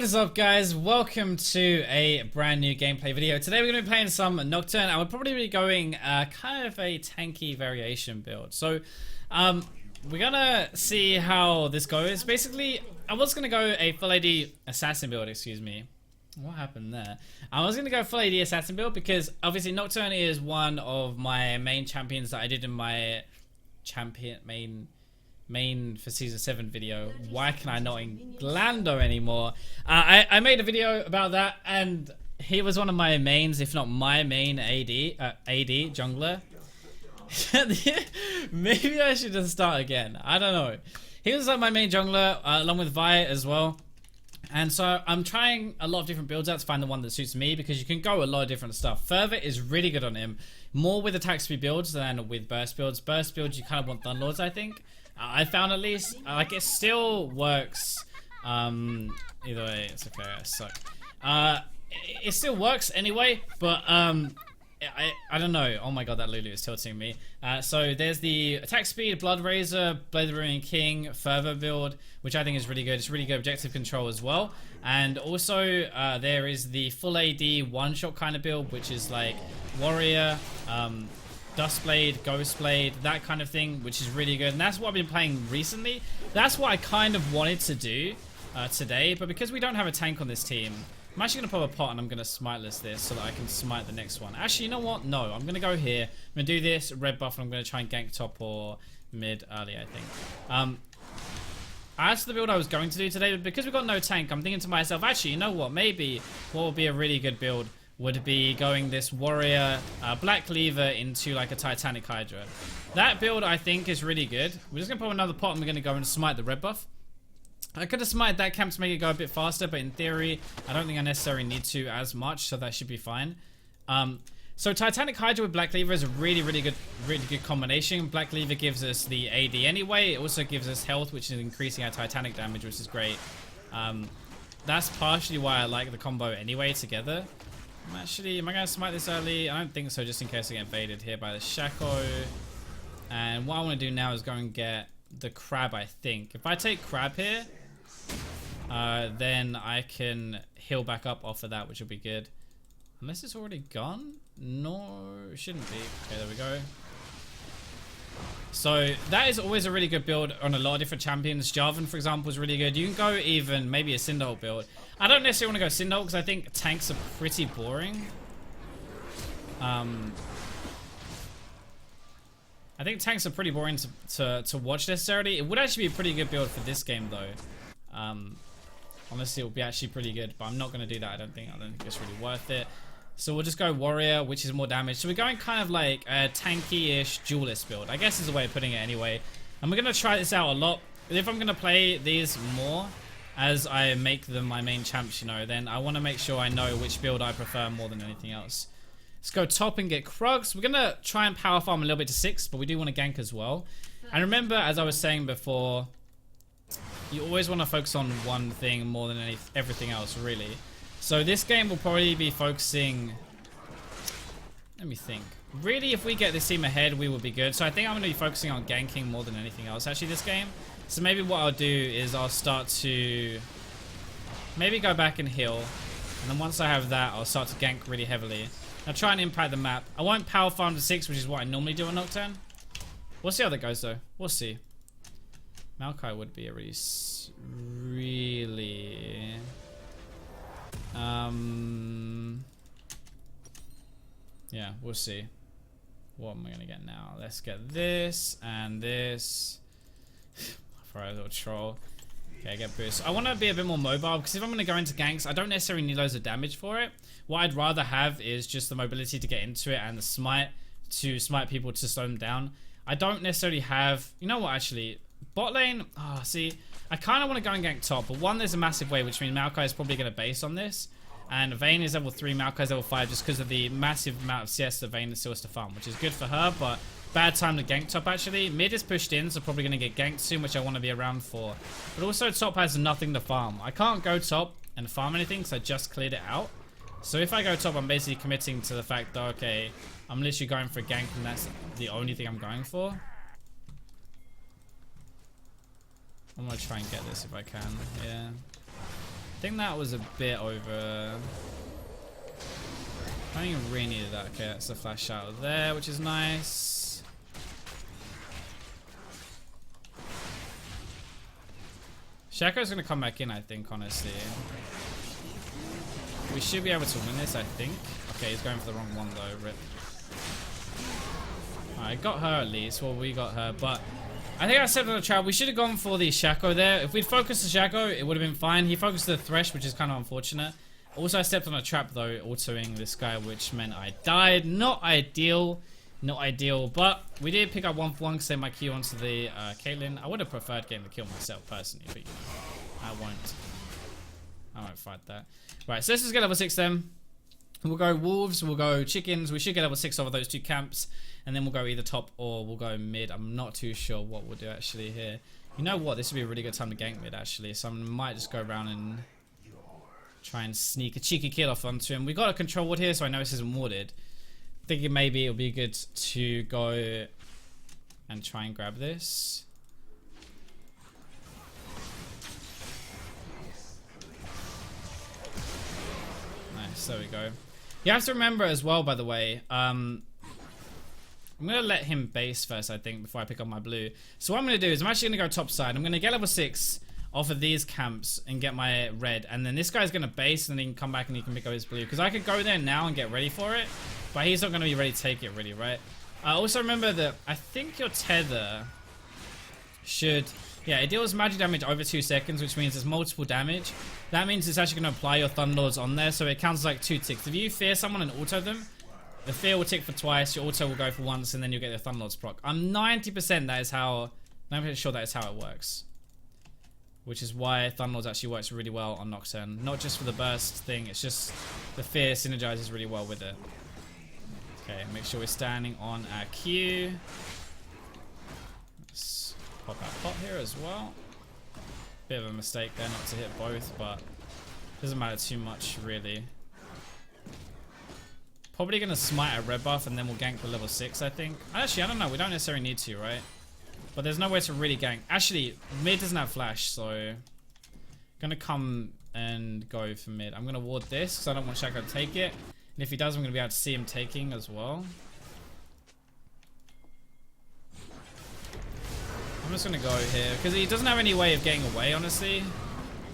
What is up, guys? Welcome to a brand new gameplay video. Today we're going to be playing some Nocturne and we're probably be going kind of a tanky variation build. So we're gonna see how this goes. Basically, I was gonna go a full AD assassin build, excuse me. What happened there? I was gonna go full AD assassin build because obviously Nocturne is one of my main champions that I did in my main for season 7 video. Why can I not in Glando anymore? I made a video about that and he was one of my mains, if not my main AD jungler. Maybe I should just start again. I don't know. He was like my main jungler along with Vi as well. And so I'm trying a lot of different builds out to find the one that suits me because you can go a lot of different stuff. Fervor is really good on him. More with attack speed builds than with burst builds. Burst builds you kind of want Thunderlords, I think. I found at least. Like it still works. Either way, it's okay. I suck. It still works anyway, but I don't know. Oh my god, that Lulu is tilting me. So there's the attack speed, Blood Razor, Blade of the Ruined King, Fervor build, which I think is really good. It's really good objective control as well. And also there is the full AD one-shot kind of build, which is like Warrior, Dustblade, Ghostblade, that kind of thing, which is really good. And that's what I've been playing recently. That's what I kind of wanted to do today, but because we don't have a tank on this team, I'm actually going to pop a pot and I'm going to smiteless this so that I can smite the next one. Actually, you know what? No, I'm going to go here. I'm going to do this, red buff, and I'm going to try and gank top or mid early, I think. As to the build I was going to do today, but because we've got no tank, I'm thinking to myself, actually, you know what? Maybe what would be a really good build would be going this Warrior Black Cleaver into like a Titanic Hydra. That build, I think, is really good. We're just going to pop another pot and we're going to go and smite the red buff. I could have smited that camp to make it go a bit faster, but in theory, I don't think I necessarily need to as much, so that should be fine. So Titanic Hydra with Black Cleaver is a really good combination. Black Cleaver gives us the AD anyway. It also gives us health, which is increasing our Titanic damage, which is great. That's partially why I like the combo anyway together. Am I going to smite this early? I don't think so, just in case I get invaded here by the Shaco. And what I want to do now is go and get the crab, I think. If I take crab here, then I can heal back up off of that, which will be good. Unless it's already gone? No, it shouldn't be. Okay, there we go. So that is always a really good build on a lot of different champions. Jarvan, for example, is really good. You can go even maybe a Cinderhulk build. I don't necessarily want to go Cinderhulk because I think tanks are pretty boring. I think tanks are pretty boring to watch necessarily. It would actually be a pretty good build for this game though. Honestly, it would be actually pretty good, but I'm not going to do that. I don't think it's really worth it. So we'll just go Warrior, which is more damage. So we're going kind of like a tanky-ish duelist build, I guess is the way of putting it anyway. And we're going to try this out a lot. If I'm going to play these more as I make them my main champs, you know, then I want to make sure I know which build I prefer more than anything else. Let's go top and get Krugs. We're going to try and power farm a little bit to 6, but we do want to gank as well. And remember, as I was saying before, you always want to focus on one thing more than everything else, really. So this game will probably be focusing... Let me think. Really, if we get this team ahead, we will be good. So I think I'm going to be focusing on ganking more than anything else, actually, this game. So maybe what I'll do is I'll start to... maybe go back and heal. And then once I have that, I'll start to gank really heavily. I'll try and impact the map. I won't power farm to 6, which is what I normally do on Nocturne. We'll see how that goes, though. We'll see. Maokai would be a really... yeah, we'll see. What am I gonna get now? Let's get this and this. For a little troll. Okay, get boost. I want to be a bit more mobile because if I'm gonna go into ganks, I don't necessarily need loads of damage for it. What I'd rather have is just the mobility to get into it and the smite to smite people to slow them down. I don't necessarily have. You know what? Actually, bot lane. Oh, see. I kind of want to go and gank top, but one, there's a massive wave, which means Maokai is probably going to base on this. And Vayne is level 3, Maokai is level 5, just because of the massive amount of CS that Vayne still has to farm, which is good for her, but bad time to gank top, actually. Mid is pushed in, so probably going to get ganked soon, which I want to be around for. But also, top has nothing to farm. I can't go top and farm anything, because I just cleared it out. So if I go top, I'm basically committing to the fact that, okay, I'm literally going for a gank, and that's the only thing I'm going for. I'm gonna try and get this if I can. Yeah. think that was a bit over. I think I really needed that. Okay, that's a flash out there, which is nice. Shaco's gonna come back in, I think, honestly. We should be able to win this, I think. Okay, he's going for the wrong one though, rip. Alright, got her at least. Well, we got her, but I think I stepped on the trap. We should have gone for the Shaco there. If we'd focused the Shaco, it would have been fine. He focused the Thresh, which is kind of unfortunate. Also, I stepped on a trap though, autoing this guy, which meant I died. Not ideal. Not ideal, but we did pick up 1 for 1, send my Q onto the Caitlyn. I would have preferred getting the kill myself personally, but you know, I won't fight that. Right, so let's just get level 6 then. We'll go wolves, we'll go chickens. We should get level 6 over those 2 camps, and then we'll go either top or we'll go mid. I'm not too sure what we'll do actually here. You know what? This would be a really good time to gank mid actually, so I might just go around and try and sneak a cheeky kill off onto him. We got a control ward here, so I know this isn't warded. Thinking maybe it'll be good to go and try and grab this. Nice, there we go. You have to remember as well, by the way, I'm gonna let him base first, I think, before I pick up my blue. So what I'm gonna do is I'm actually gonna go top side. I'm gonna get level 6 off of these camps and get my red, and then this guy's gonna base and then he can come back and he can pick up his blue, because I could go there now and get ready for it, but he's not gonna be ready to take it really, right? Also remember that I think your tether should, yeah, it deals magic damage over 2 seconds, which means there's multiple damage. That means it's actually gonna apply your Thunderlords on there, so it counts as like 2 ticks. If you fear someone and auto them, the fear will tick for twice, your auto will go for once, and then you'll get your Thunderlords proc. I'm 90% that is how, 90% sure that is how it works. Which is why Thunderlords actually works really well on Nocturne. Not just for the burst thing, it's just the fear synergizes really well with it. Okay, make sure we're standing on our Q. Let's pop our pot here as well. Bit of a mistake there not to hit both, but doesn't matter too much really. Probably gonna smite a red buff and then we'll gank for level 6, I think. Actually, I don't know, we don't necessarily need to, right? But there's nowhere to really gank. Actually, mid doesn't have flash, so gonna come and go for mid. I'm gonna ward this because I don't want Shaco to take it. And if he does, I'm gonna be able to see him taking as well. I'm just gonna go here because he doesn't have any way of getting away, honestly.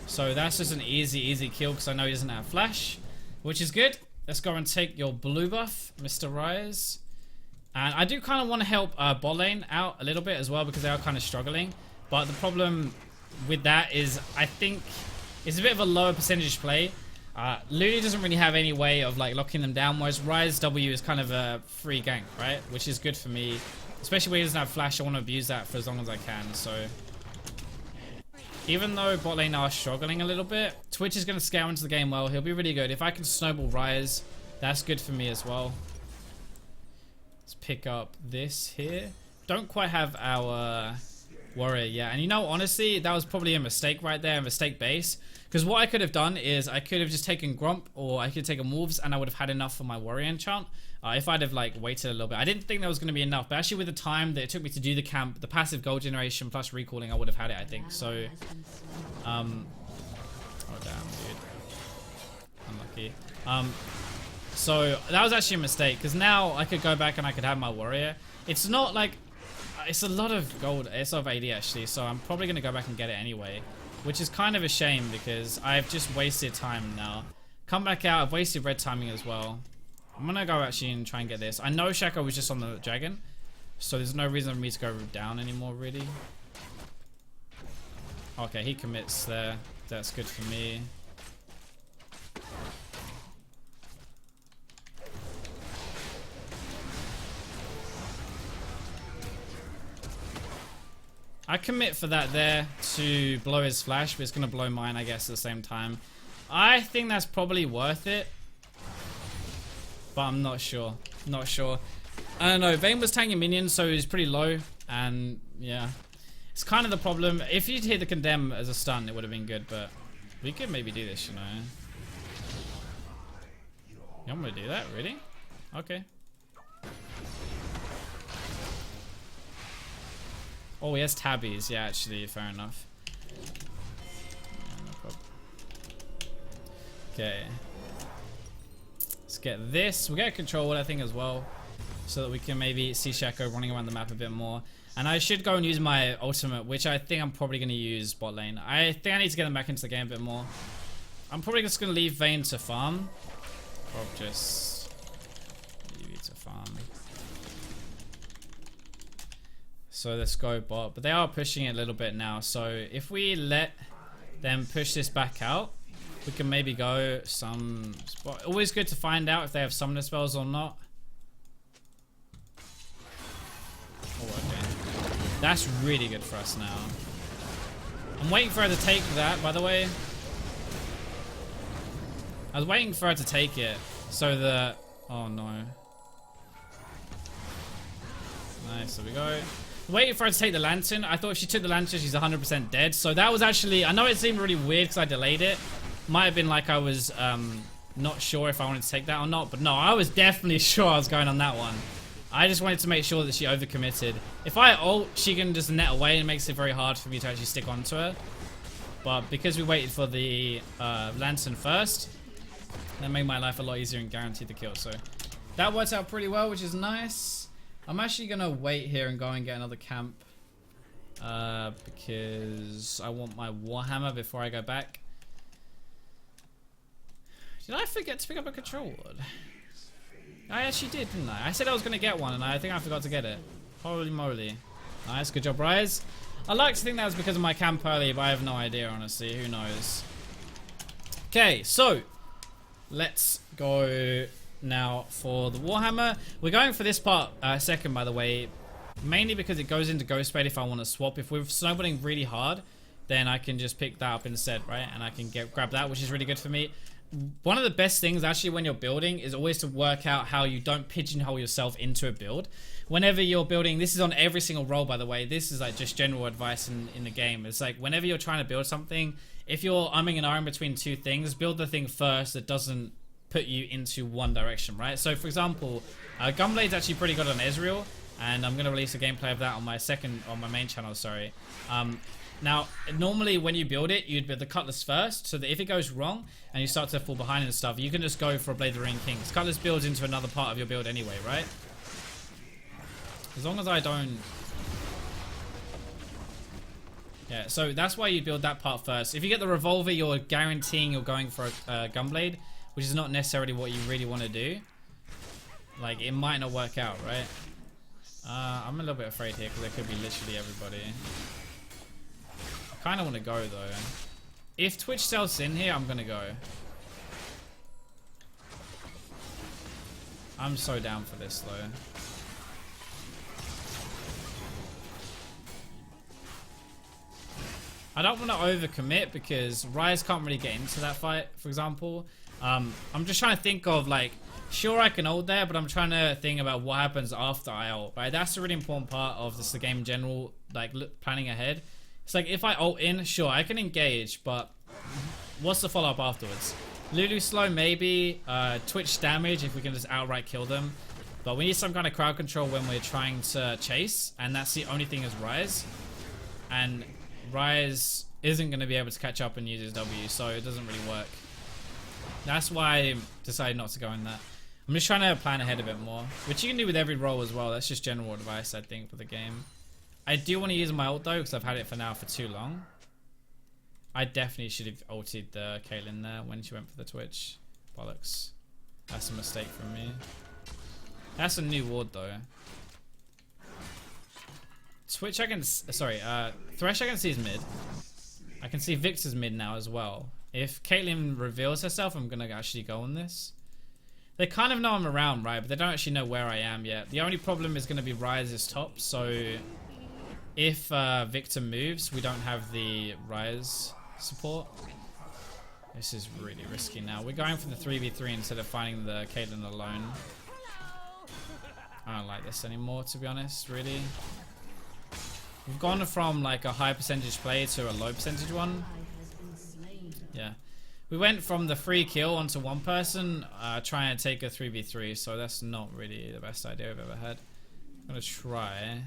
So that's just an easy kill because I know he doesn't have flash, which is good. Let's go and take your blue buff, Mr. Rise. And I do kind of want to help bot lane out a little bit as well because they are kind of struggling. But the problem with that is I think it's a bit of a lower percentage play. Looney doesn't really have any way of like locking them down, whereas Rise W is kind of a free gank, right? Which is good for me. Especially when he doesn't have flash, I want to abuse that for as long as I can. So even though bot lane are struggling a little bit, Twitch is going to scale into the game well. He'll be really good. If I can snowball Rise, that's good for me as well. Let's pick up this here. Don't quite have our warrior yet. And you know, honestly, that was probably a mistake right there, a mistake base. Because what I could have done is I could have just taken Grump or I could take a Wolves and I would have had enough for my warrior enchant. If I'd have like waited a little bit. I didn't think there was going to be enough, but actually with the time that it took me to do the camp, the passive gold generation plus recalling, I would have had it, I think. So, oh damn, dude. Unlucky. So that was actually a mistake because now I could go back and I could have my warrior. It's not like, it's a lot of gold, it's of AD actually, so I'm probably going to go back and get it anyway. Which is kind of a shame because I've just wasted time now. Come back out, I've wasted red timing as well. I'm going to go actually and try and get this. I know Shaco was just on the dragon, so there's no reason for me to go down anymore really. Okay, he commits there. That's good for me. I commit for that there to blow his flash, but it's going to blow mine, I guess, at the same time. I think that's probably worth it, but I'm not sure. Not sure. I don't know. Vayne was tanking minions, so he's pretty low, and yeah. It's kind of the problem. If you'd hit the condemn as a stun, it would have been good, but we could maybe do this, you know. You want me to do that? Really? Okay. Oh, he has tabbies. Yeah, actually, fair enough. Yeah, no problem. Okay. Let's get this. We'll get a control wheel, I think, as well. So that we can maybe see Shaco running around the map a bit more. And I should go and use my ultimate, which I think I'm probably going to use bot lane. I think I need to get them back into the game a bit more. I'm probably just going to leave Vayne to farm. Or just leave you to farm. So let's go bot. But they are pushing it a little bit now. So if we let them push this back out, we can maybe go some spot. Always good to find out if they have summoner spells or not. Oh, okay. That's really good for us now. I'm waiting for her to take that, by the way. I was waiting for her to take it so that... Oh no. Nice, there we go. Waiting for her to take the lantern. I thought if she took the lantern, she's 100% dead. So that was actually... I know it seemed really weird because I delayed it. Might have been like I was not sure if I wanted to take that or not. But no, I was definitely sure I was going on that one. I just wanted to make sure that she overcommitted. If I ult, she can just net away and it makes it very hard for me to actually stick onto her. But because we waited for the lantern first, that made my life a lot easier and guaranteed the kill. So that worked out pretty well, which is nice. I'm actually going to wait here and go and get another camp. Because I want my Warhammer before I go back. Did I forget to pick up a control ward? I actually did, didn't I? I said I was going to get one and I think I forgot to get it. Holy moly. Nice, good job, Rise. I like to think that was because of my camp earlier, but I have no idea, honestly. Who knows? Okay, so let's go now for the Warhammer. We're going for this part second, by the way, mainly because it goes into Ghostblade if I want to swap. If we're snowballing really hard, then I can just pick that up instead, right? And I can grab that, which is really good for me. One of the best things actually when you're building is always to work out how you don't pigeonhole yourself into a build. Whenever you're building, this is on every single role, by the way, this is like just general advice in the game. It's like whenever you're trying to build something, if you're umming and ahhing between two things, build the thing first that doesn't put you into one direction, right? So for example, Gunblade's actually pretty good on Ezreal, and I'm going to release a gameplay of that on my main channel, sorry. Now, normally when you build it, you'd build the Cutlass first, so that if it goes wrong and you start to fall behind and stuff, you can just go for a Blade of the Ring King. Because Cutlass builds into another part of your build anyway, right? As long as I don't... Yeah, so that's why you build that part first. If you get the Revolver, you're guaranteeing you're going for a Gunblade, which is not necessarily what you really want to do. Like, it might not work out, right? I'm a little bit afraid here because there could be literally everybody. I kind of want to go though. If Twitch sells in here, I'm gonna go. I'm so down for this though. I don't want to overcommit because Rise can't really get into that fight, for example. I'm just trying to think of like, sure I can ult there, but I'm trying to think about what happens after I ult, right? That's a really important part of this, the game in general, like planning ahead. It's like if I ult in, sure, I can engage, but what's the follow-up afterwards? Lulu slow, maybe. Twitch damage, if we can just outright kill them. But we need some kind of crowd control when we're trying to chase, and that's the only thing is Rise. And Rise isn't going to be able to catch up and use his W, so it doesn't really work. That's why I decided not to go in that. I'm just trying to plan ahead a bit more, which you can do with every role as well. That's just general advice, I think, for the game. I do want to use my ult though, because I've had it for now for too long. I definitely should have ulted the Caitlyn there when she went for the Twitch. Bollocks. That's a mistake from me. That's a new ward though. Twitch I can... Sorry, Thresh I can see is mid. I can see Victor's mid now as well. If Caitlyn reveals herself, I'm going to actually go on this. They kind of know I'm around, right? But they don't actually know where I am yet. The only problem is going to be Rise's top, so... If Victor moves, we don't have the Rise support. This is really risky now. We're going for the 3v3 instead of finding the Caitlyn alone. I don't like this anymore, to be honest, really. We've gone from like a high percentage play to a low percentage one. Yeah. We went from the free kill onto one person, trying to take a 3v3, so that's not really the best idea I've ever had. I'm going to try...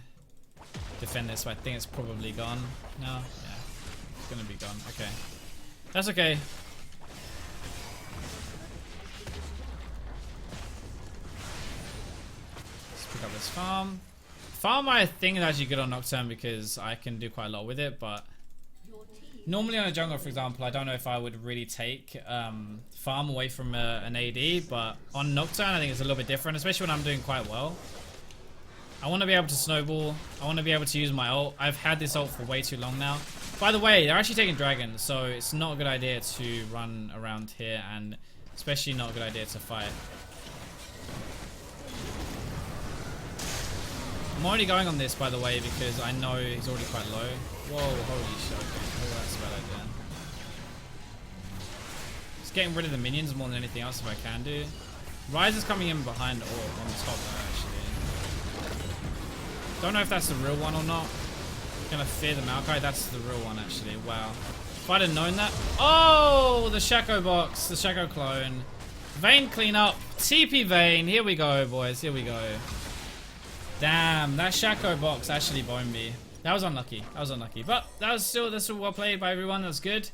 defend this, but I think it's probably gone. No? Yeah. It's gonna be gone. Okay. That's okay. farm. Farm, I think is actually good on Nocturne because I can do quite a lot with it, but normally on a jungle, for example, I don't know if I would really take farm away from an AD, but on Nocturne, I think it's a little bit different, especially when I'm doing quite well. I want to be able to snowball. I want to be able to use my ult. I've had this ult for way too long now. By the way, they're actually taking dragons, so it's not a good idea to run around here, and especially not a good idea to fight. I'm already going on this, by the way, because I know he's already quite low. Whoa, holy shit. Okay. Oh, that's a bad idea. Just getting rid of the minions more than anything else if I can do. Ryze is coming in behind or on the top there, actually. Don't know if that's the real one or not. Gonna fear the Maokai. That's the real one, actually. Wow. If I'd have known that. Oh, the Shaco box. The Shaco clone. Vayne clean up. TP Vayne. Here we go, boys. Here we go. Damn, that Shaco box actually boned me. That was unlucky. That was unlucky. But that's still well played by everyone. That's good.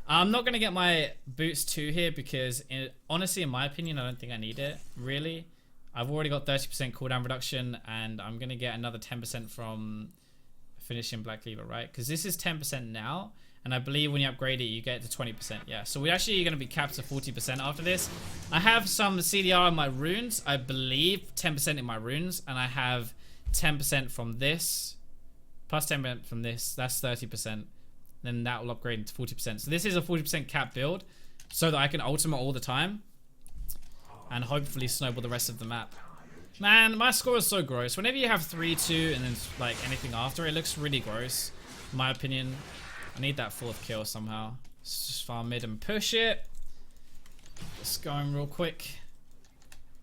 I'm not going to get my boots 2 here because honestly, in my opinion, I don't think I need it. Really. I've already got 30% cooldown reduction and I'm going to get another 10% from finishing Black Cleaver, right? Because this is 10% now. And I believe when you upgrade it, you get to 20%. Yeah, so we're actually going to be capped to 40% after this. I have some CDR in my runes. I believe 10% in my runes. And I have 10% from this. Plus 10% from this. That's 30%. Then that will upgrade to 40%. So this is a 40% cap build. So that I can ultimate all the time. And hopefully snowball the rest of the map. Man, my score is so gross. Whenever you have 3-2 and then like anything after, it looks really gross. In my opinion. I need that 4th kill somehow. Let's just farm mid and push it. Just going real quick.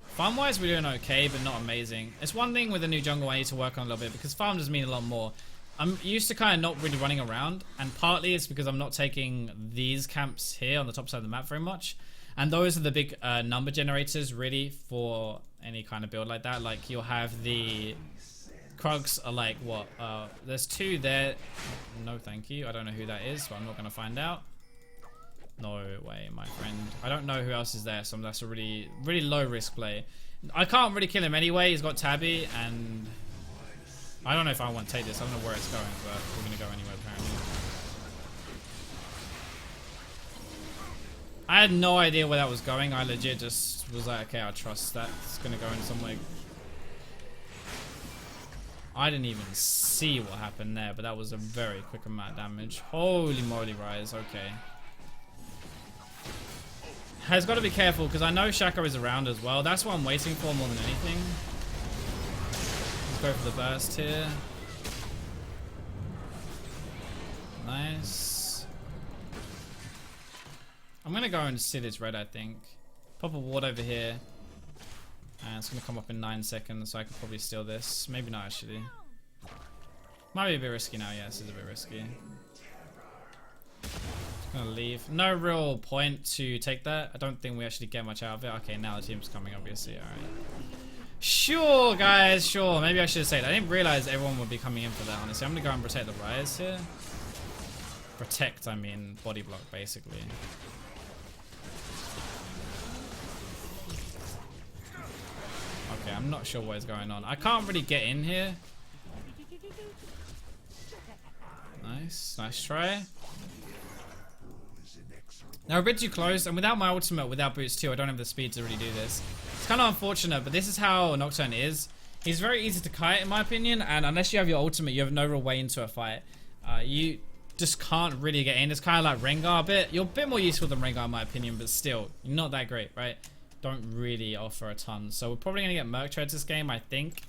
Farm wise, we're doing okay, but not amazing. It's one thing with the new jungle I need to work on a little bit because farm does mean a lot more. I'm used to kind of not really running around, and partly it's because I'm not taking these camps here on the top side of the map very much. And those are the big number generators really for any kind of build like that. Like you'll have the Krugs are like what? There's 2 there. No, thank you. I don't know who that is, but I'm not gonna find out. No way, my friend. I don't know who else is there, so that's a really low risk play. I can't really kill him anyway. He's got Tabby, and I don't know if I want to take this. I don't know where it's going, but we're gonna go anyway apparently. I had no idea where that was going. I legit just was like, okay, I trust that it's gonna go in some way. I didn't even see what happened there, but that was a very quick amount of damage. Holy moly, Ryze. Okay. Has got to be careful because I know Shaco is around as well. That's what I'm waiting for more than anything. Let's go for the burst here. Nice. I'm going to go and sit his red, I think. Pop a ward over here. And it's going to come up in 9 seconds, so I could probably steal this. Maybe not, actually. Might be a bit risky now. Yeah, this is a bit risky. Just going to leave. No real point to take that. I don't think we actually get much out of it. Okay, now the team's coming, obviously. Alright. Sure, guys. Sure. Maybe I should have said. I didn't realize everyone would be coming in for that, honestly. I'm going to go and protect the Ryze here. Protect, I mean, body block, basically. Okay, I'm not sure what is going on. I can't really get in here. Nice. Nice try. Now, a bit too close. And without my ultimate, without boots too, I don't have the speed to really do this. It's kind of unfortunate, but this is how Nocturne is. He's very easy to kite, in my opinion. And unless you have your ultimate, you have no real way into a fight. You just can't really get in. It's kind of like Rengar a bit. You're a bit more useful than Rengar, in my opinion, but still, you're not that great, right? Don't really offer a ton. So we're probably going to get Merc Treads this game, I think.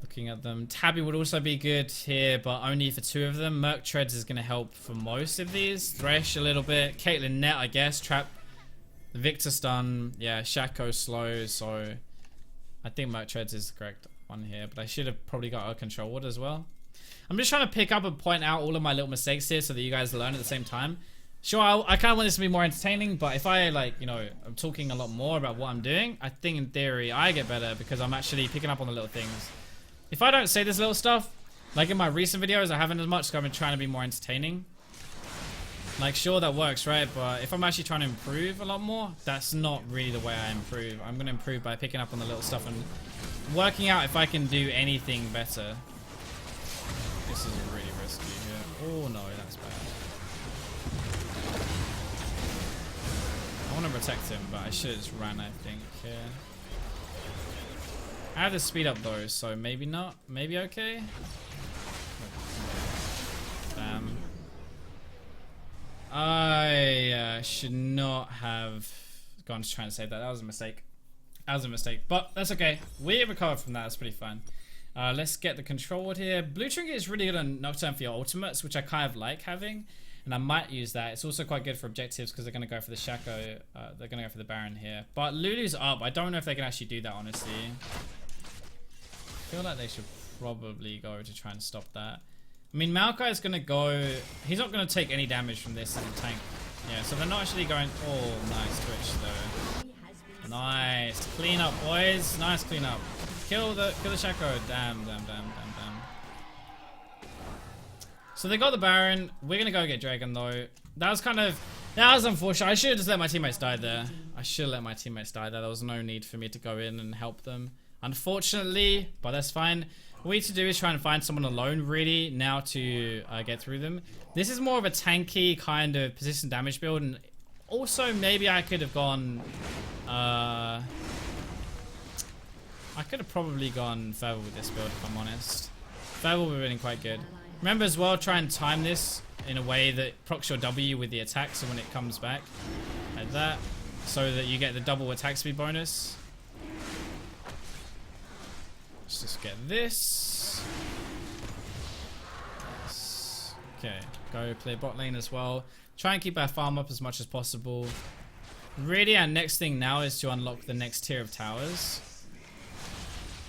Looking at them. Tabby would also be good here, but only for 2 of them. Merc Treads is going to help for most of these. Thresh a little bit. Caitlyn net, I guess. Trap. The Victor stun. Yeah, Shaco slow. So I think Merc Treads is the correct one here. But I should have probably got a control ward as well. I'm just trying to pick up and point out all of my little mistakes here so that you guys learn at the same time. Sure, I kind of want this to be more entertaining, but if I, like, you know, I'm talking a lot more about what I'm doing, I think in theory I get better because I'm actually picking up on the little things. If I don't say this little stuff, like in my recent videos, I haven't as much because I've been trying to be more entertaining. Like, sure, that works, right? But if I'm actually trying to improve a lot more, that's not really the way I improve. I'm going to improve by picking up on the little stuff and working out if I can do anything better. This is really risky here. Oh no, that's bad. I want to protect him, but I should have just ran, I think. Yeah. I have the speed up though, so maybe not. Maybe okay. Damn. I should not have gone to try and save that. That was a mistake. That was a mistake, but that's okay. We recovered from that. That's pretty fine. Let's get the control ward here. Blue trinket is really good on Nocturne for your ultimates, which I kind of like having, and I might use that. It's also quite good for objectives because they're going to go for the Shaco. They're going to go for the Baron here. But Lulu's up. I don't know if they can actually do that, honestly. I feel like they should probably go to try and stop that. I mean, Maokai is going to go... He's not going to take any damage from this as a tank. Yeah, so they're not actually going... Oh, nice Twitch, though. Nice. Clean up, boys. Nice clean up. Kill the Shaco. Damn. So they got the Baron. We're going to go get Dragon, though. That was kind of... That was unfortunate. I should have just let my teammates die there. I should have let my teammates die there. There was no need for me to go in and help them. Unfortunately, but that's fine. What we need to do is try and find someone alone, really, now to get through them. This is more of a tanky kind of persistent damage build, and also maybe I could have gone... I could have probably gone Fervor with this build, if I'm honest. Fervor would have been quite good. Remember as well, try and time this in a way that procs your W with the attack, so when it comes back, like that, so that you get the double attack speed bonus. Let's just get this. Okay, go play bot lane as well. Try and keep our farm up as much as possible. Really, our next thing now is to unlock the next tier of towers.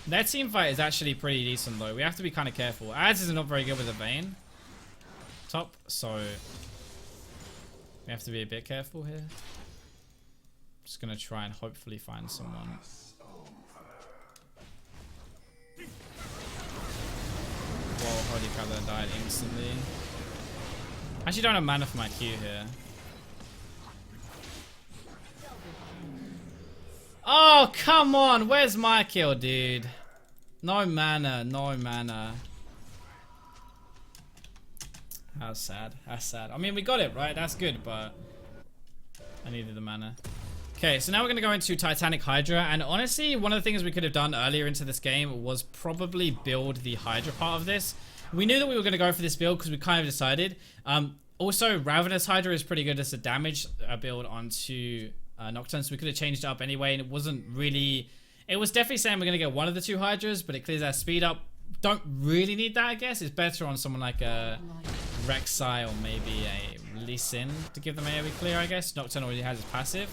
Their team fight is actually pretty decent though. We have to be kind of careful. Ads is not very good with the Vayne top, so we have to be a bit careful here. Just gonna try and hopefully find someone. Whoa, holy crap, that died instantly. I actually don't have mana for my Q here. Oh, come on. Where's my kill, dude? No mana, no mana. That's sad. That's sad. I mean, we got it, right? That's good, but I needed the mana. Okay, so now we're going to go into Titanic Hydra, and honestly, one of the things we could have done earlier into this game was probably build the Hydra part of this. We knew that we were going to go for this build because we kind of decided. Also, Ravenous Hydra is pretty good as a damage build onto Nocturne, so we could have changed it up anyway, and it wasn't really... It was definitely saying we're going to get one of the two Hydras, but it clears our speed up. Don't really need that, I guess. It's better on someone like a Rek'Sai or maybe a Lee Sin to give them AoE clear, I guess. Nocturne already has his passive.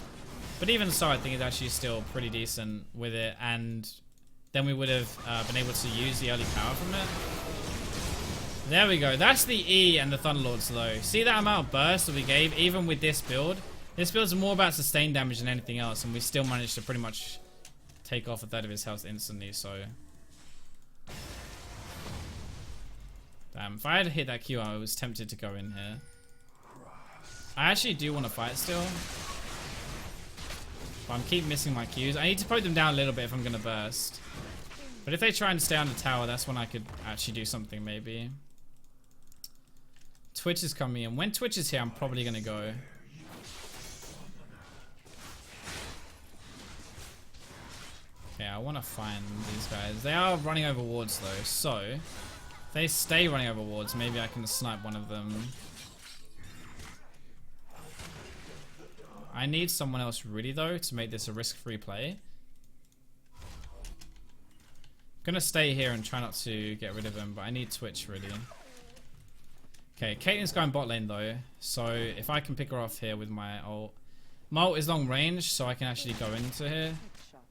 But even so, I think it's actually still pretty decent with it, and then we would have been able to use the early power from it. There we go. That's the E and the Thunderlords, though. See that amount of burst that we gave, even with this build? This build's more about sustained damage than anything else, and we still managed to pretty much take off a third of his health instantly, so... Damn, if I had hit that Q, I was tempted to go in here. I actually do want to fight still. But I'm keep missing my Qs. I need to poke them down a little bit if I'm going to burst. But if they try and stay on the tower, that's when I could actually do something maybe. Twitch is coming in. When Twitch is here, I'm probably going to go. Okay, I want to find these guys. They are running over wards though, so if they stay running over wards, maybe I can snipe one of them. I need someone else really though to make this a risk-free play. I'm gonna stay here and try not to get rid of him, but I need Twitch really. Okay, Caitlyn's going bot lane though, so if I can pick her off here with my ult. My ult is long range, so I can actually go into here.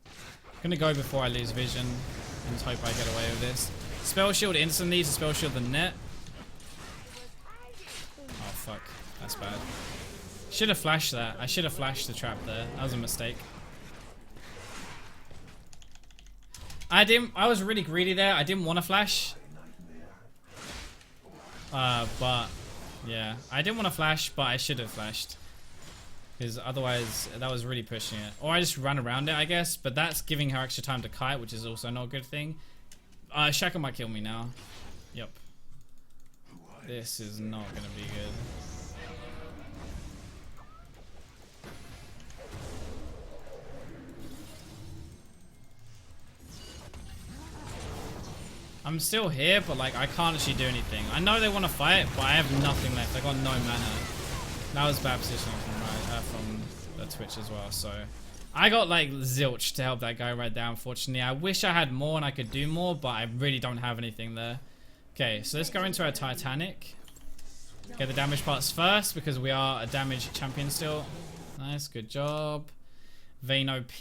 I'm gonna go before I lose vision and hope I get away with this. Spell shield instantly to spell shield the net. Oh fuck, that's bad. Should have flashed that. I should have flashed the trap there. That was a mistake. I was really greedy there. I didn't want to flash. But yeah, I didn't want to flash, but I should have flashed. Because otherwise, that was really pushing it. Or I just run around it, I guess. But that's giving her extra time to kite, which is also not a good thing. Shaka might kill me now. Yep. This is not going to be good. I'm still here, but like I can't actually do anything. I know they want to fight, but I have nothing left. I got no mana. That was bad positioning from the Twitch as well. So I got like zilch to help that guy right there. Unfortunately, I wish I had more and I could do more, but I really don't have anything there. Okay, so let's go into our Titanic. Get the damage parts first because we are a damage champion still. Nice, good job. Vayne OP.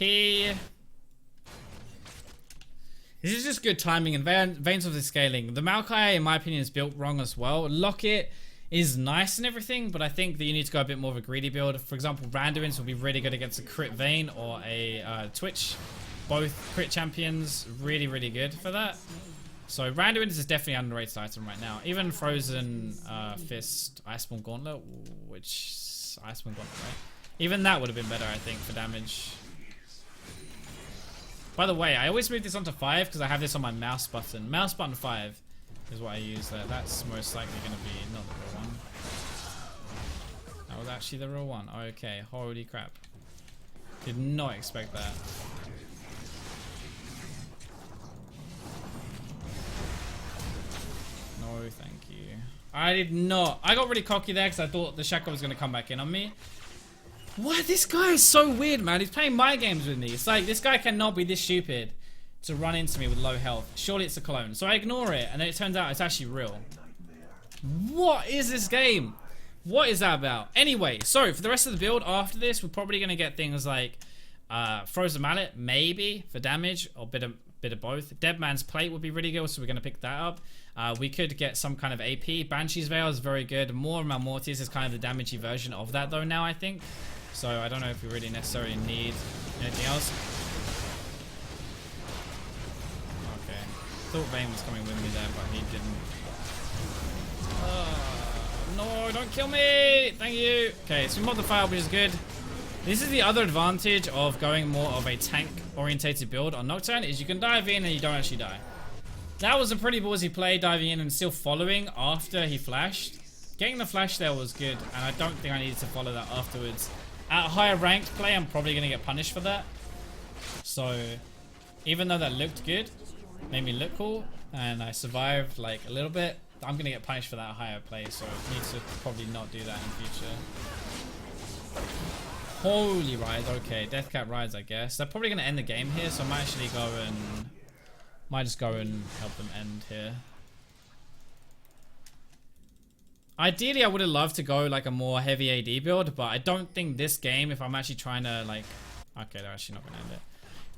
This is just good timing, and Vayne's obviously scaling. The Maokai, in my opinion, is built wrong as well. Locket is nice and everything, but I think that you need to go a bit more of a greedy build. For example, Randuin's will be really good against a crit Vayne or a Twitch. Both crit champions, really, really good for that. So Randuin's is definitely an underrated item right now. Even Frozen Fist, Iceborne Gauntlet, which Iceborne Gauntlet, right? Even that would have been better, I think, for damage. By the way, I always move this onto 5 because I have this on my mouse button. Mouse button 5 is what I use there. That's most likely going to be not the real one. That was actually the real one. Okay, holy crap. Did not expect that. No, thank you. I did not. I got really cocky there because I thought the Shaka was going to come back in on me. What? This guy is so weird, man. He's playing my games with me. It's like, this guy cannot be this stupid to run into me with low health. Surely it's a clone. So I ignore it, and then it turns out it's actually real. What is this game? What is that about? Anyway, so for the rest of the build after this, we're probably going to get things like Frozen Mallet, maybe, for damage, or bit of both. Dead Man's Plate would be really good, so we're going to pick that up. We could get some kind of AP. Banshee's Veil is very good. More Malmortius is kind of the damagey version of that, though, now, I think. So I don't know if we really necessarily need anything else. Okay. Thought Vayne was coming with me there, but he didn't. No, don't kill me! Thank you! Okay, so we mod the fire, which is good. This is the other advantage of going more of a tank-orientated build on Nocturne, is you can dive in and you don't actually die. That was a pretty ballsy play, diving in and still following after he flashed. Getting the flash there was good, and I don't think I needed to follow that afterwards. At a higher ranked play, I'm probably going to get punished for that. So, even though that looked good, made me look cool, and I survived like a little bit, I'm going to get punished for that higher play, so I need to probably not do that in future. Holy Rise, okay, Deathcat Rides, I guess. They're probably going to end the game here, so I might actually go and... might just go and help them end here. Ideally, I would have loved to go like a more heavy AD build, but I don't think this game, if I'm actually trying to like... Okay, they're actually not going to end it.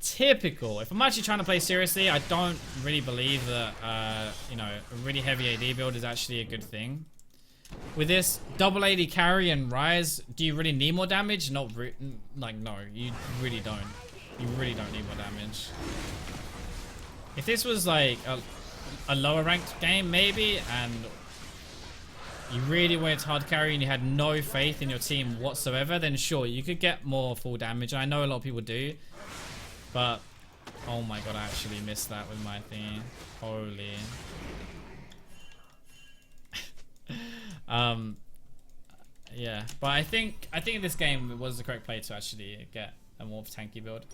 Typical. If I'm actually trying to play seriously, I don't really believe that, you know, a really heavy AD build is actually a good thing. With this double AD carry and Rise, do you really need more damage? Not like, no, you really don't. You really don't need more damage. If this was like a lower ranked game, maybe, and you really went hard carry and you had no faith in your team whatsoever, then sure, you could get more full damage. I know a lot of people do, but oh my god, I actually missed that with my thing. Holy. Yeah, but I think in this game it was the correct play to actually get a more tanky build.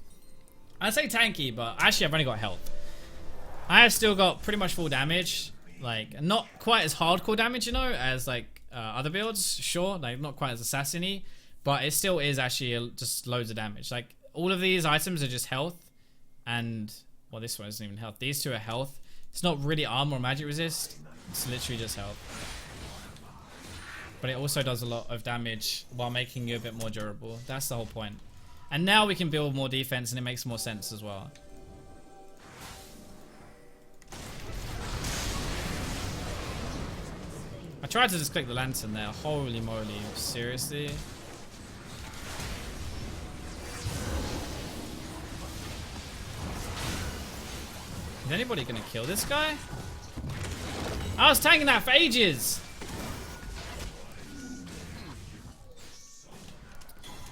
I say tanky, but actually I've only got health. I have still got pretty much full damage. Like, not quite as hardcore damage, you know, as like other builds, sure, like not quite as assassin-y, but it still is actually just loads of damage. Like, all of these items are just health, and, well, this one isn't even health. These two are health. It's not really armor or magic resist, it's literally just health. But it also does a lot of damage while making you a bit more durable. That's the whole point. And now we can build more defense, and it makes more sense as well. I tried to just click the lantern there. Holy moly, seriously? Is anybody gonna kill this guy? I was tanking that for ages!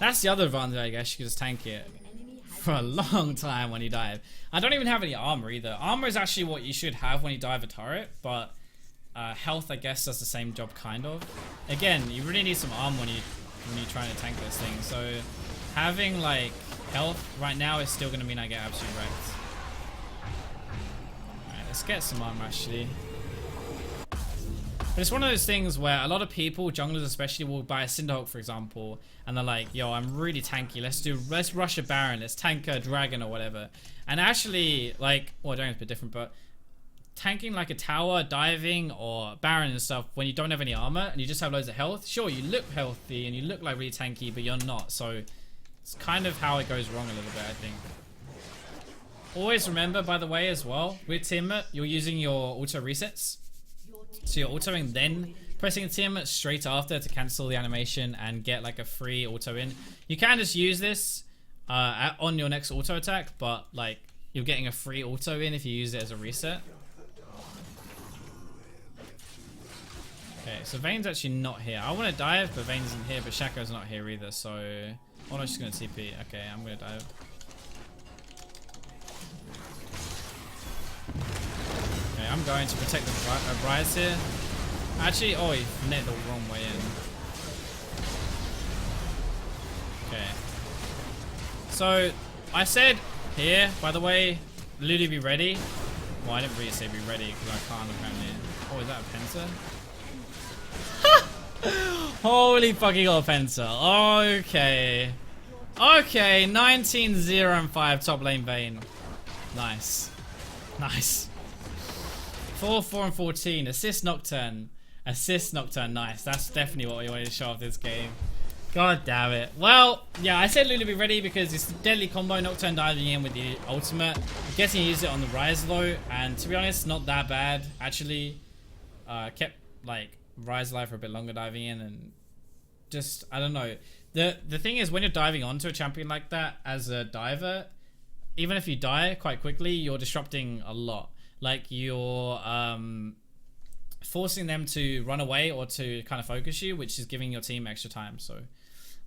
That's the other advantage, I guess. You can just tank it for a long time when you dive. I don't even have any armor either. Armor is actually what you should have when you dive a turret, but health, I guess, does the same job kind of. Again, you really need some armor when you're trying to tank this thing. So having like health right now is still gonna mean I get absolutely wrecked. Alright, let's get some armor actually. But it's one of those things where a lot of people, junglers especially, will buy a Cinderhawk, for example, and they're like, yo, I'm really tanky, let's rush a Baron, let's tank a Dragon or whatever. And actually, like, well, Dragon's a bit different, but tanking like a tower, diving, or Baron and stuff, when you don't have any armor and you just have loads of health, sure, you look healthy and you look like really tanky, but you're not. So it's kind of how it goes wrong a little bit, I think. Always remember, by the way, as well, with Tiamat, you're using your auto resets. So you're autoing, then pressing Tiamat straight after to cancel the animation and get like a free auto in. You can just use this on your next auto attack, but like you're getting a free auto in if you use it as a reset. Okay, so Vayne's actually not here. I want to dive, but Vayne's isn't here, but Shaco's not here either, so... Oh no, she's going to TP. Okay, I'm going to dive. Okay, I'm going to protect the Rise here. Actually, oh, he net the wrong way in. Okay. So, I said here, by the way, Lulu be ready. Well, I didn't really say be ready, because I can't apparently. Oh, is that a Penta? Holy fucking Penta. Okay. Okay, 19-0 and 5 top lane Vayne. Nice. Nice. 4, 4 and 14. Assist Nocturne. Assist Nocturne. Nice. That's definitely what we wanted to show off this game. God damn it. Well, yeah, I said Lulu be ready because it's a deadly combo. Nocturne diving in with the ultimate. I'm guessing he used it on the Rise though. And to be honest, not that bad. Actually, kept like Rise alive for a bit longer diving in, and just, I don't know. The thing is, when you're diving onto a champion like that as a diver, even if you die quite quickly, you're disrupting a lot. Like you're forcing them to run away or to kind of focus you, which is giving your team extra time. So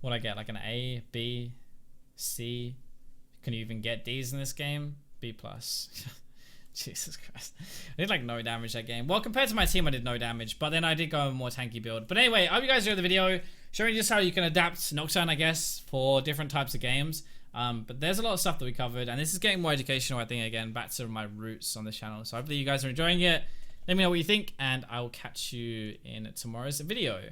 what I get, like an A, B, C. Can you even get D's in this game? B plus. Jesus Christ. I did like no damage that game. Well, compared to my team, I did no damage, but then I did go a more tanky build. But anyway, I hope you guys enjoyed the video, showing just how you can adapt Nocturne, I guess, for different types of games. But there's a lot of stuff that we covered, and this is getting more educational, I think, again, back to my roots on the channel. So hopefully you guys are enjoying it. Let me know what you think, and I will catch you in tomorrow's video.